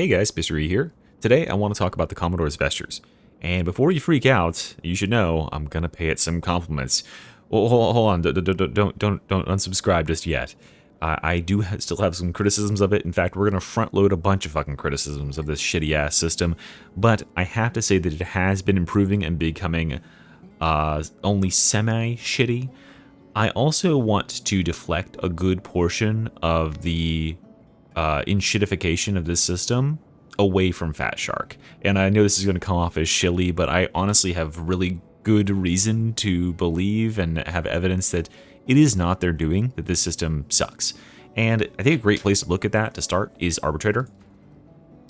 Hey guys, Mr. E here. Today I want to talk about the Commodore's Vestures. And before you freak out, you should know I'm gonna pay it some compliments. Well, hold on, don't unsubscribe just yet. I do still have some criticisms of it. In fact, we're gonna front load a bunch of fucking criticisms of this shitty ass system. But I have to say that it has been improving and becoming only semi-shitty. I also want to deflect a good portion of the enshittification of this system away from Fatshark. And I know this is going to come off as shilly, but I honestly have really good reason to believe and have evidence that it is not their doing, that this system sucks. And I think a great place to look at that to start is Arbitrator.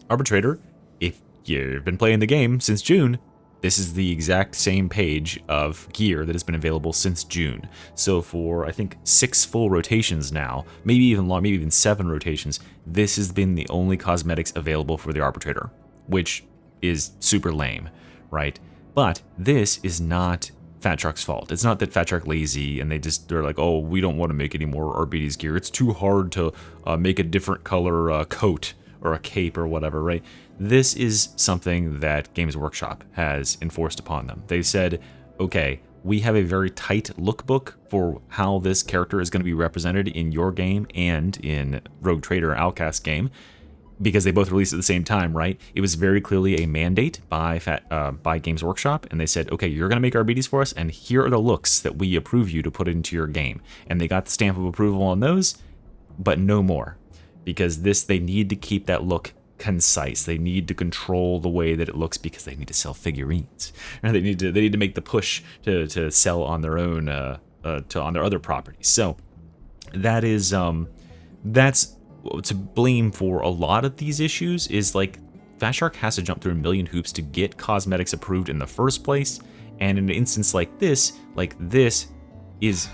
Arbitrator, if you've been playing the game since June, this is the exact same page of gear that has been available since June. So for, I think, 6 full rotations now, maybe even long, maybe even 7 rotations, this has been the only cosmetics available for the Arbitrator, which is super lame, right? But this is not Fatshark's fault. It's not that Fatshark lazy and they're like, oh, we don't want to make any more RBD's gear. It's too hard to make a different color coat or a cape or whatever, right? This is something that Games Workshop has enforced upon them. They said, okay, we have a very tight lookbook for how this character is going to be represented in your game and in Rogue Trader Outcast game, because they both released at the same time, right? It was very clearly a mandate by Games Workshop, and they said, okay, you're going to make RBDs for us, and here are the looks that we approve you to put into your game. And they got the stamp of approval on those, but no more. Because they need to keep that look concise. They need to control the way that it looks because they need to sell figurines. And they need to make the push to sell on their own on their other properties. So that's to blame for a lot of these issues. Is like Fatshark has to jump through a million hoops to get cosmetics approved in the first place. And in an instance like this is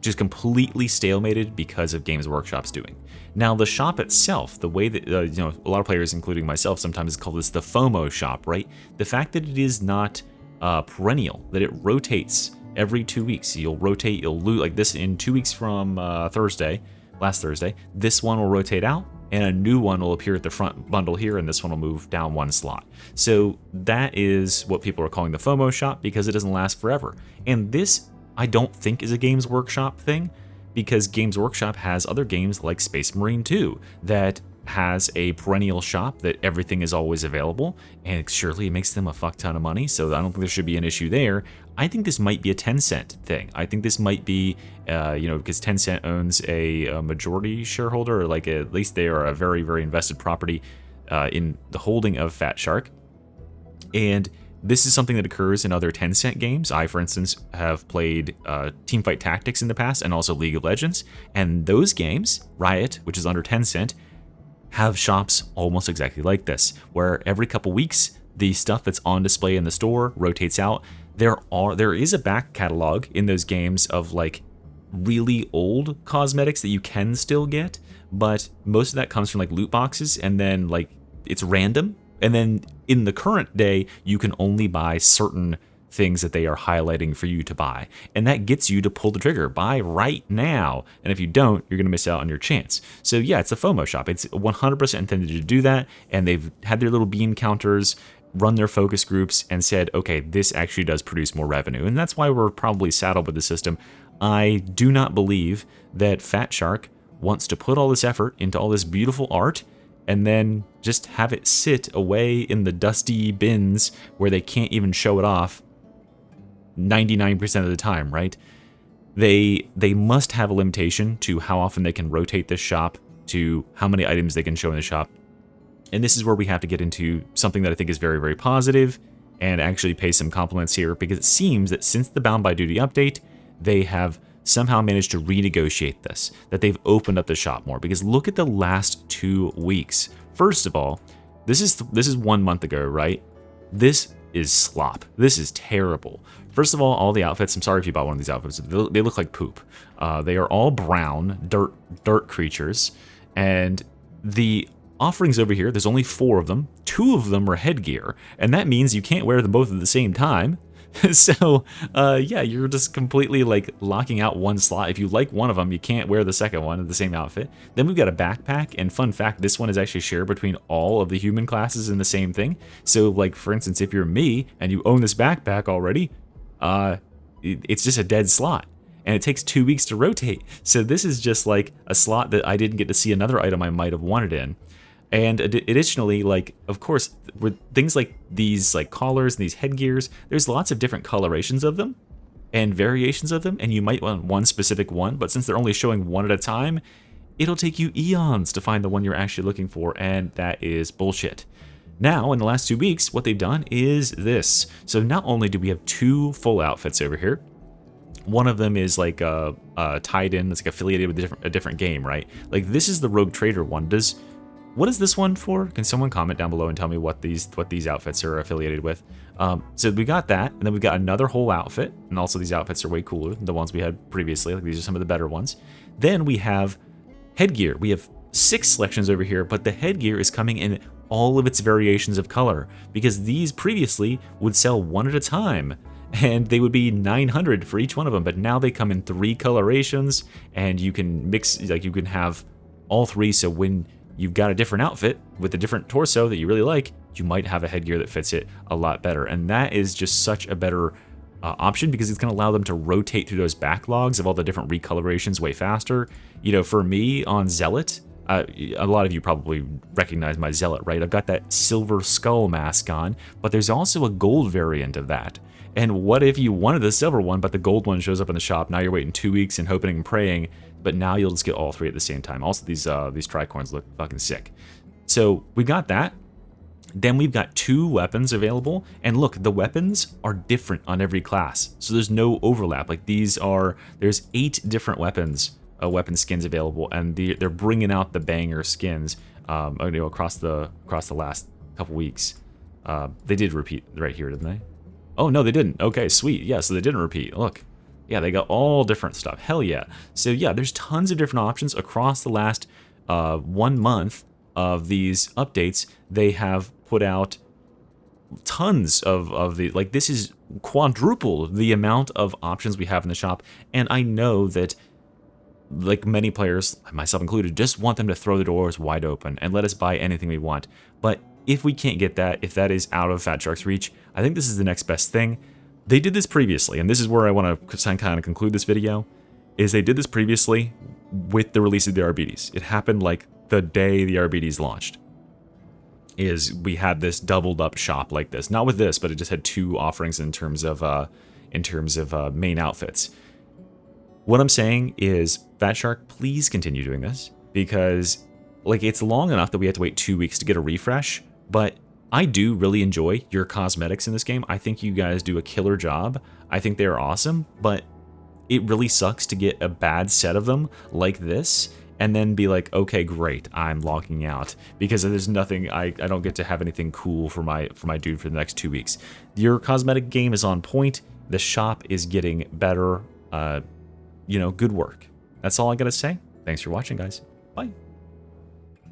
just completely stalemated because of Games Workshop's doing. Now, the shop itself, the way that, a lot of players, including myself, sometimes call this the FOMO shop, right? The fact that it is not perennial, that it rotates every 2 weeks. You'll lose, like this in 2 weeks from last Thursday, this one will rotate out, and a new one will appear at the front bundle here, and this one will move down 1 slot. So that is what people are calling the FOMO shop because it doesn't last forever. And this, I don't think, is a Games Workshop thing, because Games Workshop has other games like Space Marine 2 that has a perennial shop that everything is always available, and surely it makes them a fuck ton of money, so I don't think there should be an issue there. I think this might be a Tencent thing. I think this might be, because Tencent owns a majority shareholder, or like at least they are a very, very invested property in the holding of Fatshark. And this is something that occurs in other Tencent games. I, for instance, have played Teamfight Tactics in the past and also League of Legends. And those games, Riot, which is under Tencent, have shops almost exactly like this, where every couple weeks, the stuff that's on display in the store rotates out. There is a back catalog in those games of like really old cosmetics that you can still get, but most of that comes from like loot boxes, and then like it's random. And then in the current day, you can only buy certain things that they are highlighting for you to buy. And that gets you to pull the trigger, buy right now. And if you don't, you're going to miss out on your chance. So yeah, it's a FOMO shop. It's 100% intended to do that. And they've had their little bean counters, run their focus groups, and said, okay, this actually does produce more revenue. And that's why we're probably saddled with the system. I do not believe that Fatshark wants to put all this effort into all this beautiful art and then just have it sit away in the dusty bins where they can't even show it off 99% of the time, right? They must have a limitation to how often they can rotate this shop, to how many items they can show in the shop. And this is where we have to get into something that I think is very, very positive and actually pay some compliments here, because it seems that since the Bound by Duty update, they have somehow managed to renegotiate this, that they've opened up the shop more. Because look at the last 2 weeks. First of all, this is 1 month ago, right? This is slop. This is terrible. First of all the outfits, I'm sorry if you bought one of these outfits, they look like poop. They are all brown, dirt creatures, and the offerings over here, there's only 4 of them. 2 of them are headgear, and that means you can't wear them both at the same time. So, yeah, you're just completely like locking out one slot. If you like one of them, you can't wear the second one in the same outfit. Then we've got a backpack, and fun fact, this one is actually shared between all of the human classes in the same thing. So, like, for instance, if you're me and you own this backpack already, it's just a dead slot. And it takes 2 weeks to rotate. So this is just like a slot that I didn't get to see another item I might have wanted in. And additionally, like, of course, with things like these like collars and these headgears, there's lots of different colorations of them and variations of them, and you might want one specific one, but since they're only showing one at a time, it'll take you eons to find the one you're actually looking for, and that is bullshit. Now, in the last 2 weeks, what they've done is this. So not only do we have 2 full outfits over here, one of them is like tied in, it's like affiliated with a different game, right? Like this is the Rogue Trader one. What is this one for? Can someone comment down below and tell me what these outfits are affiliated with? So we got that, and then we got another whole outfit, and also these outfits are way cooler than the ones we had previously. Like these are some of the better ones. Then we have headgear. We have 6 selections over here, but the headgear is coming in all of its variations of color, because these previously would sell one at a time, and they would be 900 for each one of them, but now they come in 3 colorations, and you can mix, like you can have all 3, so when you've got a different outfit with a different torso that you really like, you might have a headgear that fits it a lot better. And that is just such a better option, because it's going to allow them to rotate through those backlogs of all the different recolorations way faster. You know, for me on Zealot, a lot of you probably recognize my Zealot, right? I've got that silver skull mask on, but there's also a gold variant of that. And what if you wanted the silver one, but the gold one shows up in the shop? Now you're waiting 2 weeks and hoping and praying, but now you'll just get all 3 at the same time. Also, these tricorns look fucking sick. So we got that. Then we've got 2 weapons available, and look, the weapons are different on every class, so there's no overlap. Like there's 8 different weapons, weapon skins available, and they're bringing out the banger skins, across the last couple weeks. They did repeat right here, didn't they? Oh no, they didn't. Okay, sweet. Yeah, so they didn't repeat. Look. Yeah, they got all different stuff. Hell yeah. So yeah, there's tons of different options across the last 1 month of these updates. They have put out tons of the, like, this is quadruple the amount of options we have in the shop. And I know that, like, many players, myself included, just want them to throw the doors wide open and let us buy anything we want. But if we can't get that, if that is out of Fatshark's reach, I think this is the next best thing. They did this previously, and this is where I want to kind of conclude this video, is they did this previously with the release of the RBDs. It happened like the day the RBDs launched. We had this doubled up shop like this. Not with this, but it just had 2 offerings in terms of main outfits. What I'm saying is, Fatshark, please continue doing this, because like it's long enough that we have to wait 2 weeks to get a refresh, but I do really enjoy your cosmetics in this game. I think you guys do a killer job. I think they're awesome, but it really sucks to get a bad set of them like this and then be like, okay, great, I'm logging out because there's nothing, I don't get to have anything cool for my dude for the next 2 weeks. Your cosmetic game is on point. The shop is getting better. Good work. That's all I gotta say. Thanks for watching, guys. Bye.